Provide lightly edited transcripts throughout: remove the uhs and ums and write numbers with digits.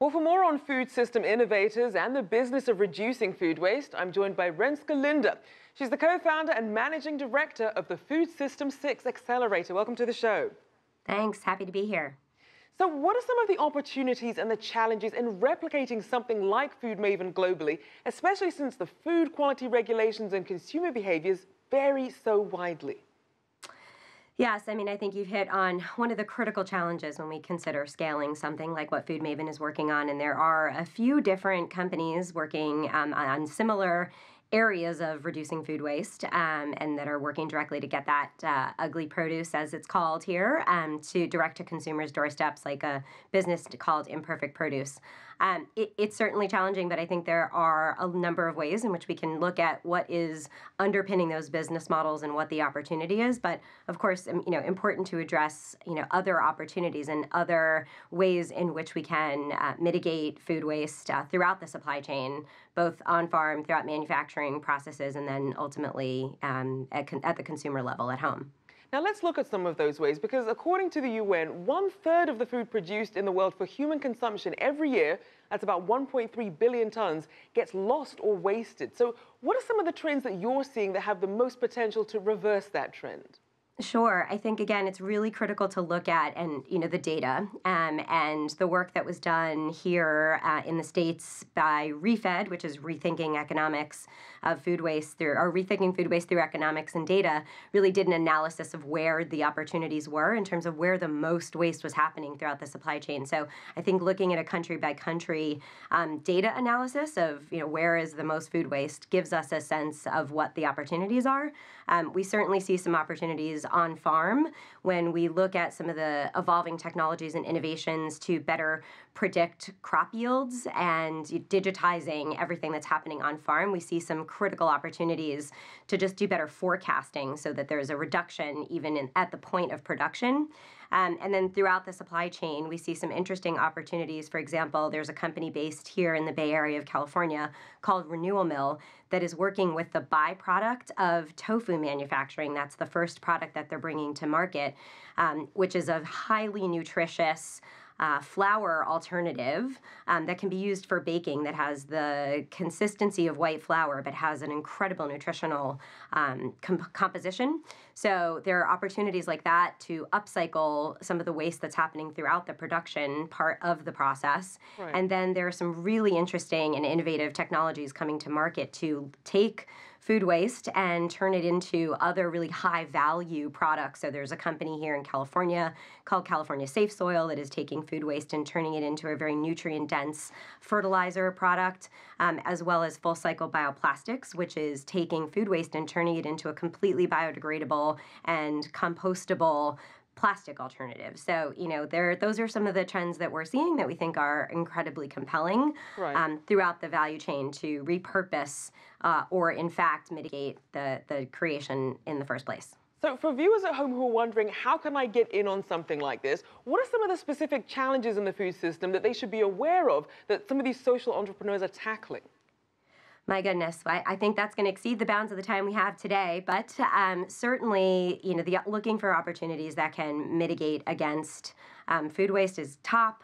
Well, for more on food system innovators and the business of reducing food waste, I'm joined by Renske Lynde. She's the co-founder and managing director of the Food System 6 Accelerator. Welcome to the show. Thanks. Happy to be here. So what are some of the opportunities and the challenges in replicating something like Food Maven globally, especially since the food quality regulations and consumer behaviors vary so widely? Yes, I think you've hit on one of the critical challenges when we consider scaling something like what Food Maven is working on. And there are a few different companies working on similar areas of reducing food waste and that are working directly to get that ugly produce, as it's called here, to direct to consumers' doorsteps, like a business called Imperfect Produce. It's certainly challenging, but I think there are a number of ways in which we can look at what is underpinning those business models and what the opportunity is. But of course, important to address, other opportunities and other ways in which we can mitigate food waste throughout the supply chain, both on farm, throughout manufacturing processes, and then ultimately at the consumer level at home. Now let's look at some of those ways, because according to the UN, 1/3 of the food produced in the world for human consumption every year, that's about 1.3 billion tons, gets lost or wasted. So what are some of the trends that you're seeing that have the most potential to reverse that trend? Sure. I think, again, it's really critical to look at the data and the work that was done here in the States by ReFed, which is Rethinking Economics of Food Waste Rethinking Food Waste Through Economics and Data, really did an analysis of where the opportunities were in terms of where the most waste was happening throughout the supply chain. So I think looking at a country by country data analysis of where is the most food waste gives us a sense of what the opportunities are. We certainly see some opportunities on farm when we look at some of the evolving technologies and innovations to better predict crop yields and digitizing everything that's happening on farm. We see some critical opportunities to just do better forecasting so that there's a reduction even at the point of production. And then throughout the supply chain, we see some interesting opportunities. For example, there's a company based here in the Bay Area of California called Renewal Mill that is working with the byproduct of tofu manufacturing. That's the first product that they're bringing to market, which is a highly nutritious flour alternative that can be used for baking, that has the consistency of white flour but has an incredible nutritional composition. So there are opportunities like that to upcycle some of the waste that's happening throughout the production part of the process. Right. And then there are some really interesting and innovative technologies coming to market to take food waste and turn it into other really high value products. So there's a company here in California called California Safe Soil that is taking food waste and turning it into a very nutrient dense fertilizer product, as well as Full Cycle Bioplastics, which is taking food waste and turning it into a completely biodegradable and compostable plastic alternative. So, those are some of the trends that we're seeing that we think are incredibly compelling. Right. Throughout the value chain to repurpose or, in fact, mitigate the creation in the first place. So for viewers at home who are wondering, how can I get in on something like this? What are some of the specific challenges in the food system that they should be aware of that some of these social entrepreneurs are tackling? My goodness, I think that's going to exceed the bounds of the time we have today. But certainly, looking for opportunities that can mitigate against food waste is top.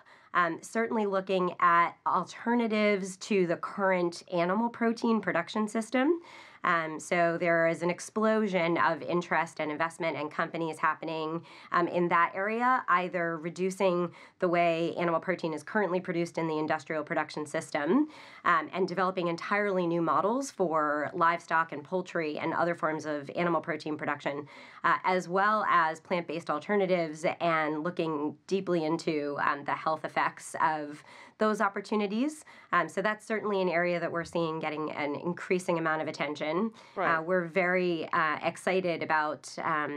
Certainly looking at alternatives to the current animal protein production system. So there is an explosion of interest and investment and companies happening in that area, either reducing the way animal protein is currently produced in the industrial production system and developing entirely new models for livestock and poultry and other forms of animal protein production, as well as plant-based alternatives and looking deeply into the health effects of those opportunities. So that's certainly an area that we're seeing getting an increasing amount of attention. Right. We're very excited about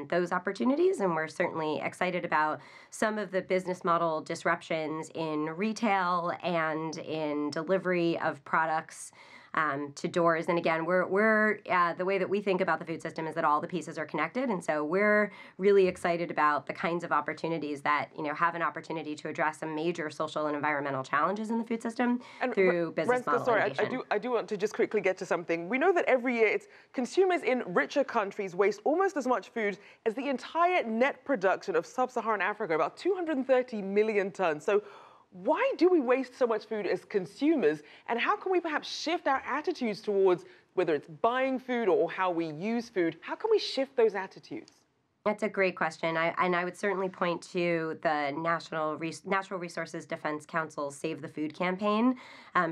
those opportunities, and we're certainly excited about some of the business model disruptions in retail and in delivery of products to doors. And again, we're the way that we think about the food system is that all the pieces are connected, and so we're really excited about the kinds of opportunities that have an opportunity to address some major social and environmental challenges in the food system through business model innovation. I do want to just quickly get to something. We know that every year consumers in richer countries waste almost as much food as the entire net production of sub-Saharan Africa, about 230 million tons. So Why do we waste so much food as consumers? And how can we perhaps shift our attitudes towards whether it's buying food or how we use food? How can we shift those attitudes? That's a great question. I would certainly point to the Natural Resources Defense Council's Save the Food campaign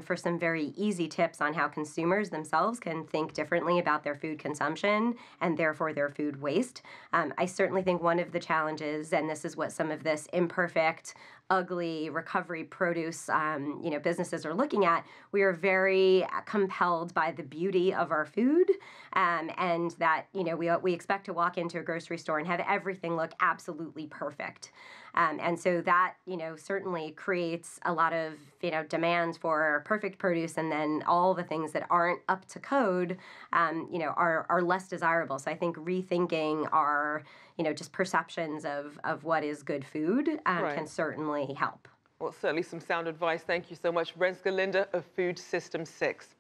for some very easy tips on how consumers themselves can think differently about their food consumption and therefore their food waste. I certainly think one of the challenges, and this is what some of this imperfect, ugly recovery produce businesses are looking at, we are very compelled by the beauty of our food, and that we expect to walk into a grocery store and have everything look absolutely perfect. And so that, certainly creates a lot of, demands for perfect produce, and then all the things that aren't up to code, are less desirable. So I think rethinking our, just perceptions of what is good food can certainly help. Well, certainly some sound advice. Thank you so much, Renske Lynde of Food System 6.